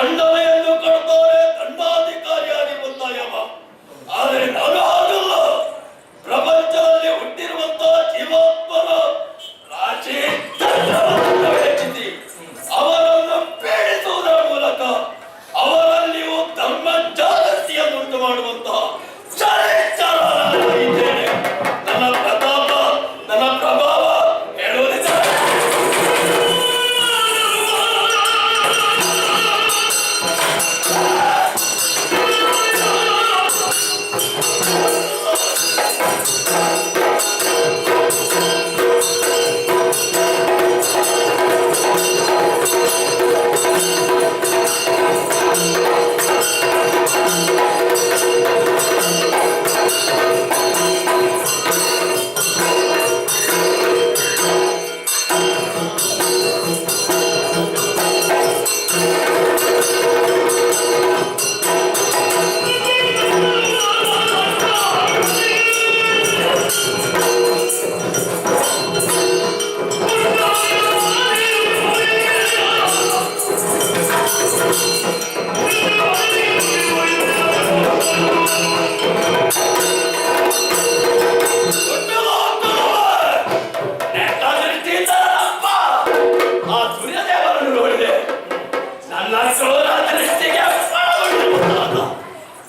ದಂಡನೆಯನ್ನು ಕೊಡ್ತಾರೆ, ದಂಡಾಧಿಕಾರಿಯಾಗಿರುವಂತಹ ಯಮ. ಆದರೆ ನಾನು ಹಾಗಲ್ಲ. ಪ್ರಪಂಚದಲ್ಲಿ ಹುಟ್ಟಿರುವಂತಹ ಜೀವಾತ್ಮನ ರಾಶಿ ಚಕ್ರವನ್ನು ಹೆಚ್ಚಿಸಿ ಅವರನ್ನು ಪೀಡಿಸುವುದರ ಮೂಲಕ ಅವರಲ್ಲಿಯೂ ಧರ್ಮ ಜಾಗೃತಿಯನ್ನು ಉಂಟು ಮಾಡುವಂತಹ ಇದ್ದೇನೆ. ನನ್ನ ಪ್ರತಾಪ, ನನ್ನ ಪ್ರಭಾವ ಹೇಳುವುದಿಲ್ಲ.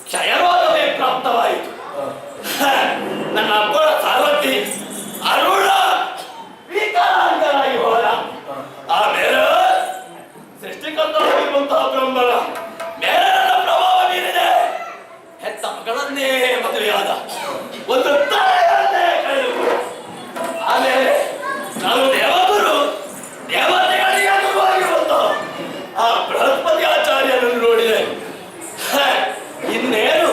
ಕ್ಷಯರೋಗವೇ ಪ್ರಾಪ್ತವಾಯಿತು. ನನ್ನ ಅಪ್ಪಳ ಸಾರ್ವತ್ರಿ ಅರುಣ ವಿಕಲಾಂಗರಾಗಿ ಹೋದ. ಆಮೇಲೆ ಸೃಷ್ಟಿಕರ್ತರಾಗಿರುವಂತಹ ಬ್ರಹ್ಮನ ಮೇಲೆ ನನ್ನ ಪ್ರಭಾವ ಬೀರಿದೆ. ಹೆತ್ತ ಮಗಳನ್ನೇ ಮದುವೆಯಾದ, ಒಂದು ತಾಯಿಯನ್ನೇ ಕಳೆದುಕೊಂಡ. ಆಮೇಲೆ ನಾನು ದೇವಗುರು ದೇವತೆಗಳಿಗೆ ಅನುಭವಾಗಿರುವಂತಹ ಆ ಬೃಹಸ್ಪತಿ ಆಚಾರ್ಯನನ್ನು ನೋಡಿದೆ. ಇನ್ನೇನು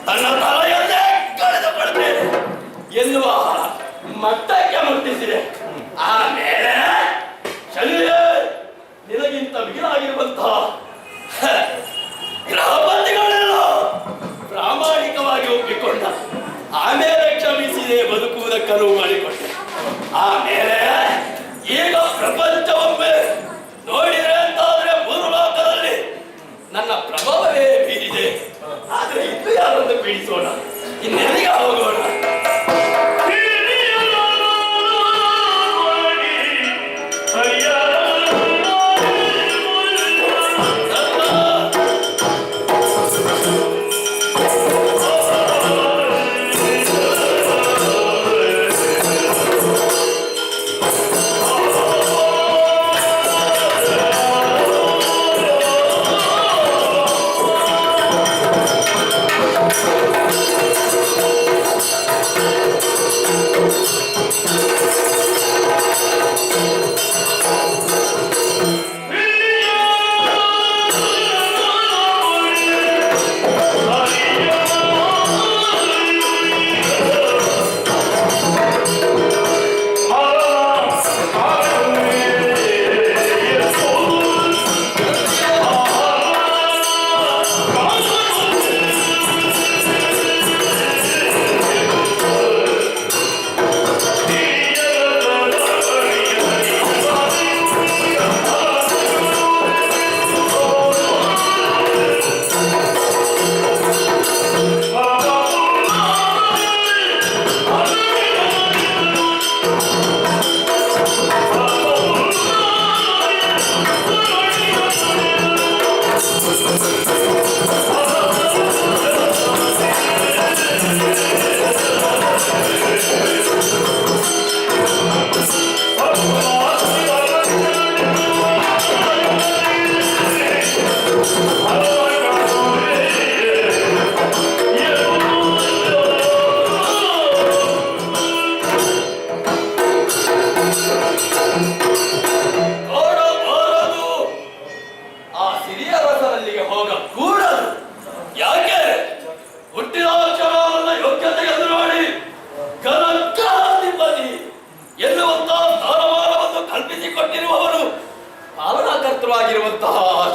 ತನ್ನ ತಲೆಯನ್ನೇ ಕಳೆದುಕೊಳ್ತೇನೆ ಎನ್ನುವ ಮಟ್ಟಕ್ಕೆ ಮುಟ್ಟಿಸಿದೆ. ಆಮೇಲೆ ಶನಿಯ ನಿನಗಿಂತ ಮಿಗಿಲಾಗಿರುವಂತಹ ಗೃಹಪತಿಗಳೆಲ್ಲ ಪ್ರಾಮಾಣಿಕವಾಗಿ ಒಪ್ಪಿಕೊಂಡ. ಆಮೇಲೆ ಕ್ಷಮಿಸಿದೆ, ಬದುಕುವುದಕ್ಕೆ ಅನುವು ಮಾಡಿಕೊಂಡೆ. ಆಮೇಲೆ ಈಗ ಪ್ರಪಂಚವೊಮ್ಮೆ ನೋಡಿದ್ರೆ ಅಂತಾದ್ರೆ ಮೂರು ಲೋಕದಲ್ಲಿ ನನ್ನ ಪ್ರಭಾವವೇ ಬೀರಿದೆ. ಆದ್ರೆ ಇನ್ನು ಯಾರನ್ನು ಪೀಡಿಸೋಣ, ಇನ್ನೆಲ್ಲಿಗೆ ಹೋಗೋಣ?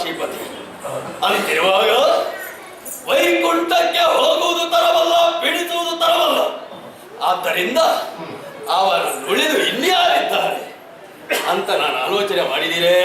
ಶ್ರೀಪತಿ ಅಂತಿರುವಾಗ ವೈಕುಂಠಕ್ಕೆ ಹೋಗುವುದು ತರವಲ್ಲ, ಬಿಡಿಸುವುದು ತರವಲ್ಲ. ಆದ್ದರಿಂದ ಅವರು ಉಳಿದು ಇಲ್ಲಿ ಯಾರಿದ್ದಾರೆ ಅಂತ ನಾನು ಆಲೋಚನೆ ಮಾಡಿದ್ದೀರೇ.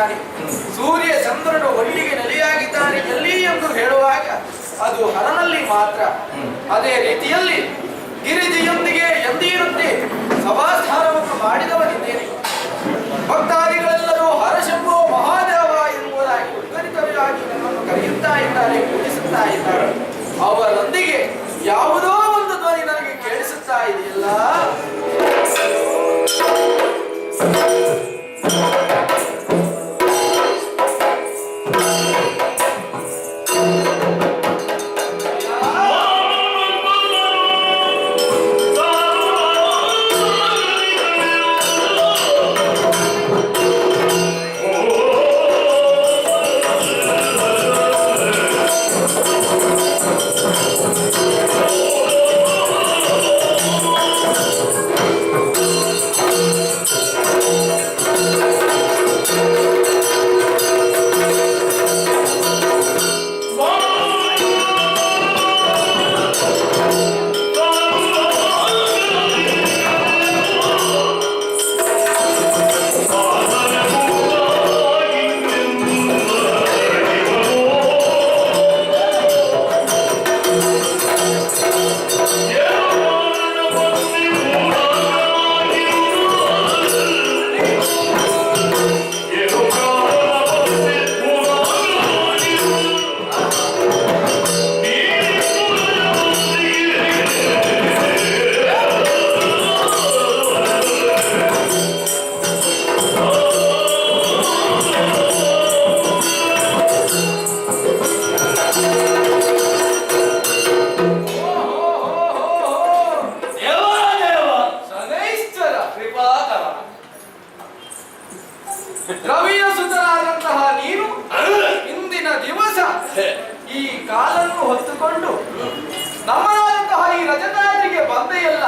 ನೆಲೆಯಾಗಿದ್ದಾನೆ, ಸೂರ್ಯ ಚಂದ್ರನು ಒಳ್ಳಿಗೆ ನೆಲೆಯಾಗಿದ್ದಾನೆ ಎಲ್ಲಿ ಎಂದು ಹೇಳುವಾಗ ಅದು ಹರನಲ್ಲಿ ಮಾತ್ರ. ಅದೇ ರೀತಿಯಲ್ಲಿ ಗಿರಿಜೆಯೊಂದಿಗೆ ಎಂದಿರುತ್ತೆ ಸಭಾಸ್ಥಾನವನ್ನು ಮಾಡಿದವನಿದ್ದೇನೆ. ಭಕ್ತಾದಿಗಳೆಲ್ಲರೂ ಹರಶಂಭೋ ಮಹಾದೇವ ಎನ್ನುವುದಾಗಿ ಉದ್ಗರಿತವಾಗಿ ನನ್ನನ್ನು ಕರೆಯುತ್ತಾ ಇದ್ದಾರೆ, ಪೂಜಿಸುತ್ತಾ ಇದ್ದಾರೆ. ಅವರೊಂದಿಗೆ ಯಾವುದೋ ಒಂದು ಧ್ವನಿ ನನಗೆ ಕೇಳಿಸುತ್ತಾ ಇದೆಯಲ್ಲ. ರವಿಯ ಸುತನಾದಂತಹ ನೀನು ಇಂದಿನ ದಿವಸ ಈ ಕಾಲನ್ನು ಹೊತ್ತುಕೊಂಡು ನಮ್ಮದಾದಂತಹ ಈ ರಜತಾದ್ರಿಗೆ ಬಂದೆಯಲ್ಲ,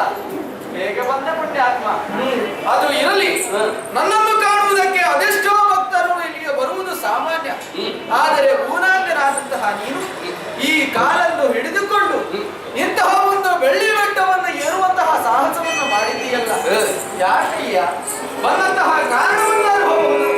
ಹೇಗೆ ಬಂದ ಪುಣ್ಯಾತ್ಮ. ಅದು ಇರಲಿ, ನನ್ನನ್ನು ಕಾಣುವುದಕ್ಕೆ ಅದೆಷ್ಟೋ ಭಕ್ತರು ಇಲ್ಲಿಗೆ ಬರುವುದು ಸಾಮಾನ್ಯ. ಆದರೆ ಊನಾಂಗನಾದಂತಹ ನೀನು ಈ ಕಾಲನ್ನು ಹಿಡಿದುಕೊಂಡು ಇಂತಹ ಒಂದು ಬೆಳ್ಳಿ ಬೆಟ್ಟವನ್ನು ಏರುವಂತಹ ಸಾಹಸವನ್ನು ಮಾಡಿದ್ದೀಯಲ್ಲ, ಯಾಕಯ್ಯ? ಬಂದಂತಹ ಕಾರಣವನ್ನಾರು ಹೋಗುವುದು.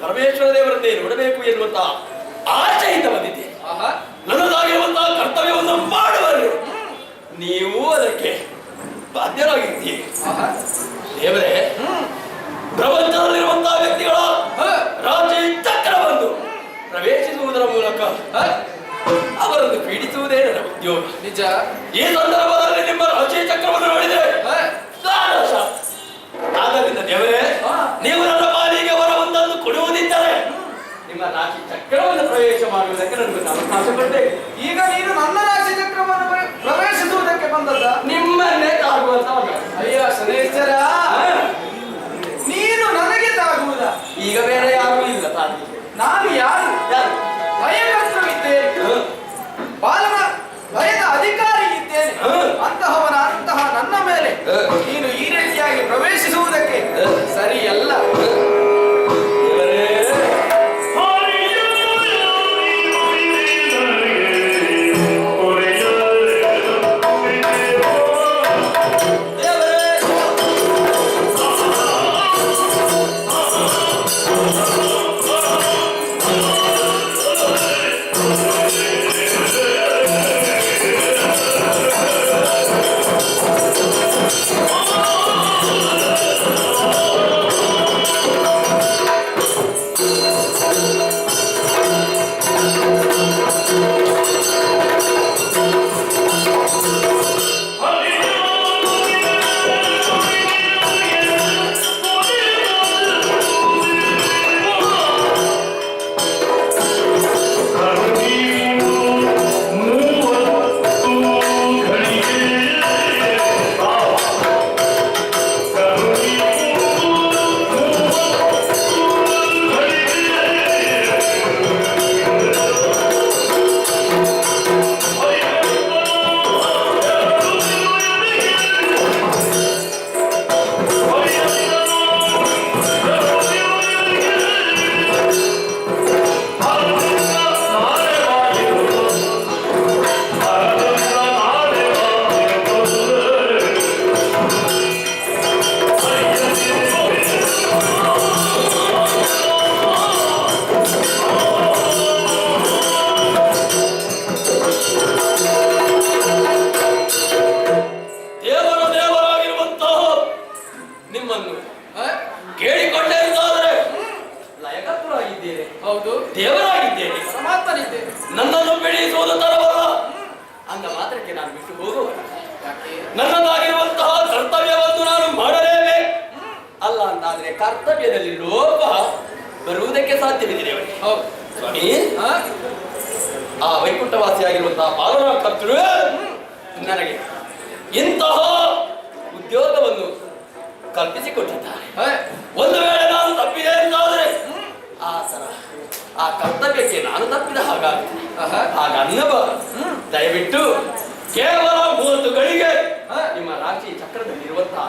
ಪರಮೇಶ್ವರ ದೇವರನ್ನೇ ನೋಡಬೇಕು ಎನ್ನುವಂತ ಆಶೆಯಿಂದ ಬಂದಿದ್ದೇನೆ. ನನ್ನದಾಗಿರುವಂತಹ ಆದ್ಯರಾಗಿದ್ದೀರಿ ಆಹಾ. ದೇವರೇ. ಪ್ರಪಂಚದಲ್ಲಿರುವಂತಹ ವ್ಯಕ್ತಿಗಳ ರಾಜ್ಯ ಚಕ್ರ ಬಂದು ಪ್ರವೇಶಿಸುವುದರ ಮೂಲಕ ಅವರನ್ನು ಪೀಡಿಸುವುದೇ ನನ್ನ ಉದ್ಯೋಗ. ನಿಜ. ಈ ಸಂದರ್ಭದಲ್ಲಿ ನಿಮ್ಮ ರಾಜ್ಯ ಚಕ್ರವನ್ನು ನೋಡಿದರೆ ಆದ್ದರಿಂದ ದೇವರೇ, ನೀವು ನನ್ನ ಪಾಲಿಗೆ ವರವೊಂದನ್ನು ಕೊಡುವುದಿದ್ದರೆ ನಿಮ್ಮ ರಾಶಿ ಚಕ್ರವನ್ನು ಪ್ರವೇಶ ಮಾಡುವುದಕ್ಕೆ ನನಗೆ ಅವಕಾಶ ಕೊಟ್ಟೆ. ಈಗ ನೀನು ನನ್ನ ರಾಶಿ ಚಕ್ರವನ್ನು ಪ್ರವೇಶಿಸುವುದಕ್ಕೆ ಬಂದದ್ದ? ನಿಮ್ಮನ್ನೇ ತಾಗುವಂತ ಅಯ್ಯ ಶನೇಶ್ವರ, ನೀನು ನನಗೆ ತಾಗುವುದ? ಈಗ ಬೇರೆ ಯಾರೂ ಇಲ್ಲ ತಾಗಿ. ನಾನು ಯಾರು? ಭಯಕರ್ತವಿದ್ದೇನೆ, ಭಯದ ಅಧಿಕಾರಿ ಇದ್ದೇನೆ. ಅಂತಹ ನನ್ನ ಮೇಲೆ ನೀನು ಈ ರೀತಿಯಾಗಿ ಪ್ರವೇಶಿಸುವುದಕ್ಕೆ ಸರಿಯಲ್ಲ. ಹೌದು, ದೇವರಾಗಿದ್ದೇನೆ, ಪರಮಾತ್ಮನಿದ್ದೇನೆ. ನನ್ನನ್ನು ಬೆಳೆಸುವುದು ತರವಲ್ಲ. ಅಂದ ಮಾತ್ರಕ್ಕೆ ನಾನು ಬಿಟ್ಟು ಹೋಗುವ. ನನ್ನದಾಗಿರುವಂತಹ ಕರ್ತವ್ಯವನ್ನು ನಾನು ಮಾಡಲೇಬೇಕು. ಅಲ್ಲ ಅಂತಾದ್ರೆ ಕರ್ತವ್ಯದಲ್ಲಿ ಲೋಪ ಬರುವುದಕ್ಕೆ ಸಾಧ್ಯವಿದೆ ದೇವರೇ. ಸ್ವಾಮಿ, ಆ ವೈಕುಂಠವಾಸಿಯಾಗಿರುವಂತಹ ಪಾಲನಾ ಕರ್ತೃ ನನಗೆ ಇಂತಹ ಉದ್ಯೋಗವನ್ನು ಕಲ್ಪಿಸಿಕೊಟ್ಟಿದ್ದಾರೆ. ಒಂದು ವೇಳೆ ನಾನು ತಪ್ಪಿದೆ ಎಂದಾದರೆ ಆ ಕರ್ತವ್ಯಕ್ಕೆ ನಾನು ತಪ್ಪಿದ ಹಾಗಾಗ್ತದೆ. ಹಾಗನ್ನಬಾರದು. ದಯವಿಟ್ಟು ಕೇವಲ 30 ಗಳಿಗೆ ನಿಮ್ಮ ರಾಶಿ ಚಕ್ರದಲ್ಲಿರುವಂತಹ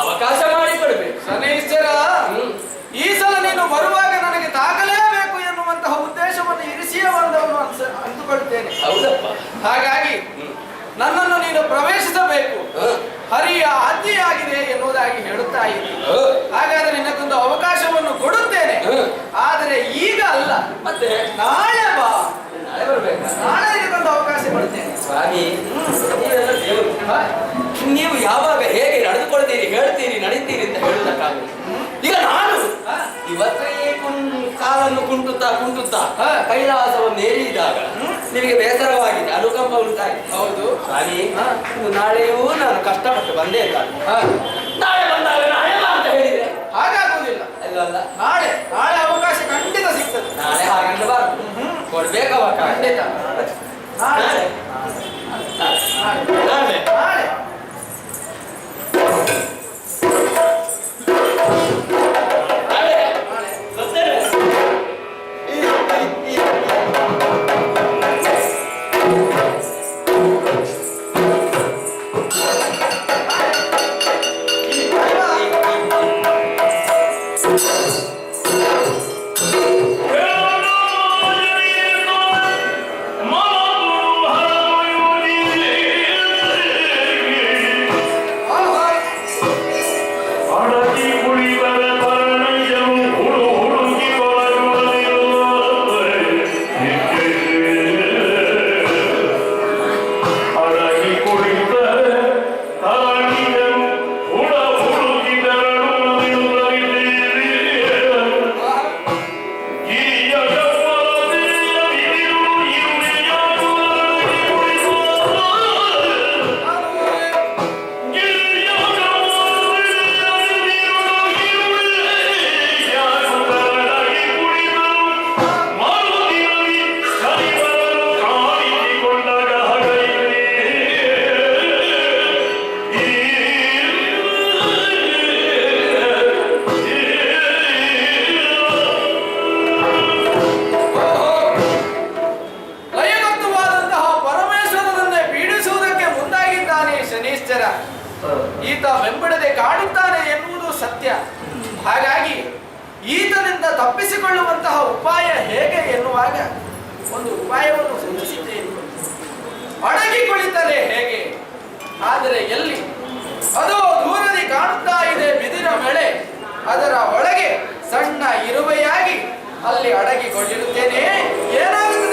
ಅವಕಾಶ ಮಾಡಿಕೊಡಬೇಕು. ಶನೈಶ್ಚರ, ಈ ಸಲ ನೀನು ಬರುವಾಗ ನನಗೆ ತಾಗಲೇಬೇಕು ಎನ್ನುವಂತಹ ಉದ್ದೇಶವನ್ನು ಇರಿಸಿಯೇ ಬಂದವನು ಅಂದುಕೊಳ್ತೇನೆ. ಹೌದಪ್ಪ. ಹಾಗಾಗಿ ನನ್ನನ್ನು ನೀನು ಪ್ರವೇಶಿಸಬೇಕು, ಹರಿಯ ಆಜ್ಞೆಯಾಗಿದೆ ಎನ್ನುವುದಾಗಿ ಹೇಳುತ್ತಾ ಇದ್ದೀನಿ. ಹಾಗಾದ್ರೆ ನಿನಗೊಂದು ಅವಕಾಶವನ್ನು ಕೊಡುತ್ತೇನೆ, ಆದರೆ ಈಗ ಅಲ್ಲ. ಮತ್ತೆ ನಾಳೆ ಬಾ. ನಾಳೆ ಬರ್ಬೇಕಾ? ನಾಳೆ ನಿನಗೊಂದು ಅವಕಾಶ ಕೊಡ್ತೇನೆ. ಸ್ವಾಮಿ, ನೀವೆಲ್ಲ ದೇವರು. ನೀವು ಯಾವಾಗ ಹೇಗೆ ನಡೆದುಕೊಳ್ತೀರಿ, ಹೇಳ್ತೀರಿ, ನಡೀತೀರಿ ಅಂತ ಹೇಳುವುದಕ್ಕಾಗಲ್ಲ. ಈಗ ನಾನು ಇವತ್ತೇ ಕಾಲನ್ನು ಕುಂಟುತ್ತಾ ಕೈಲಾಸವನ್ನು ಏರಿದಾಗ ನಿಮಗೆ ಬೇಸರವಾಗಿದೆ, ಅನುಕಂಪ ಉಂಟಾಗಿದೆ. ಹೌದು ಸ್ವಾಮಿ, ನಾಳೆಯೂ ನಾನು ಕಷ್ಟಪಟ್ಟು ಬಂದೇ ಇಲ್ಲ. ನಾಳೆ ಬಂದಾಗ ನಾಳೆ ಅಂತ ಹೇಳಿದ್ರೆ ಹಾಗಾಗುವುದಿಲ್ಲ. ಅಲ್ಲ, ನಾಳೆ ಅವಕಾಶ ಖಂಡಿತ ಸಿಗ್ತದೆ. ನಾಳೆ ಹಾಗನ್ನಬಾರ್ದು, ಕೊಡ್ಬೇಕು ಅವಕಾಶ. ಖಂಡಿತ ನಾಳೆ ನಾಳೆ ನಾಳೆ ನಾಳೆ Ahora ಎಚ್ಚರ. ಈತ ಬೆಂಬಡದೆ ಕಾಡುತ್ತಾನೆ ಎನ್ನುವುದು ಸತ್ಯ. ಹಾಗಾಗಿ ಈತನಿಂದ ತಪ್ಪಿಸಿಕೊಳ್ಳುವಂತಹ ಉಪಾಯ ಹೇಗೆ ಎನ್ನುವಾಗ ಒಂದು ಉಪಾಯವನ್ನು ಸೂಚಿಸಿದ್ದೇನೆ. ಅಡಗಿ ಕುಳಿತರೆ ಹೇಗೆ, ಆದರೆ ಎಲ್ಲಿ? ಅದು ದೂರದಿ ಕಾಣುತ್ತಾ ಇದೆ ಬಿದಿರ ಮಳೆ. ಅದರ ಒಳಗೆ ಸಣ್ಣ ಇರುವೆಯಾಗಿ ಅಲ್ಲಿ ಅಡಗಿಕೊಂಡಿರುತ್ತೇನೆ. ಏನಾಗುತ್ತದೆ?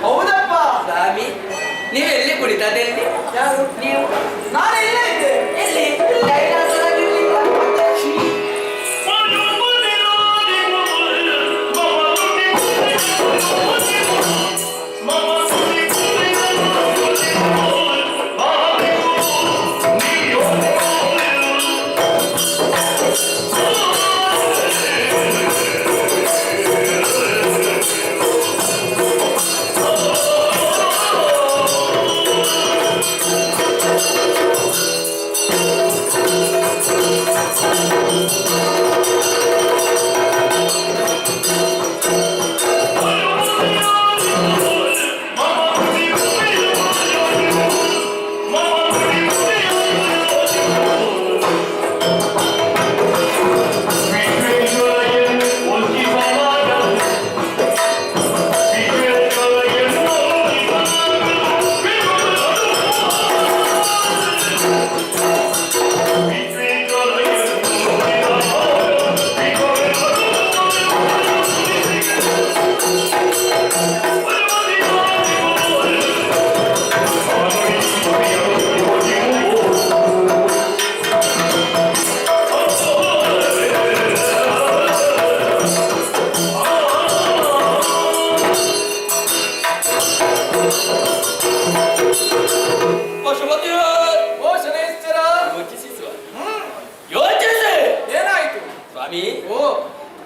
ಹೌದಪ್ಪ. ಸ್ವಾಮಿ, ನೀವೆಲ್ಲಿ ಕುಡಿತದಲ್ಲಿ? ಯಾರು ನೀವು? ನಾನು ಇಲ್ಲೇ ಇದ್ದೆ. ಎಲ್ಲಿ?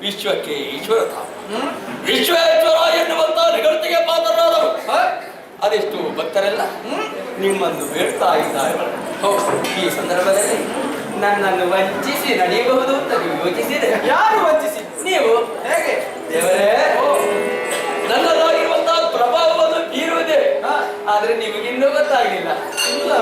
ವಿಶ್ವಕ್ಕೆ ಈಶ್ವರ ವಿಶ್ವೇಶ್ವರ ಎನ್ನುವಂತ ನಿಗರ್ತಿಗೆ ಪಾತ್ರರಾದರು. ಅದೆಷ್ಟು ಭಕ್ತರೆಲ್ಲ ನಿಮ್ಮನ್ನು ಬೇಡ್ತಾ ಇದ್ದಾರೆ. ಈ ಸಂದರ್ಭದಲ್ಲಿ ನನ್ನನ್ನು ವಂಚಿಸಿ ನಡೆಯಬಹುದು ಅಂತ ನೀವು ಯೋಚಿಸಿದೆ. ಯಾರು ವಂಚಿಸಿ? ನೀವು. ಹೇಗೆ? ದೇವರೇ, ನನ್ನದಾಗಿರುವಂತಹ ಪ್ರಭಾವವನ್ನು ಬೀರುವುದೇ, ಆದ್ರೆ ನಿಮಗಿನ್ನೂ ಗೊತ್ತಾಗಲಿಲ್ಲ. ಇಲ್ಲ.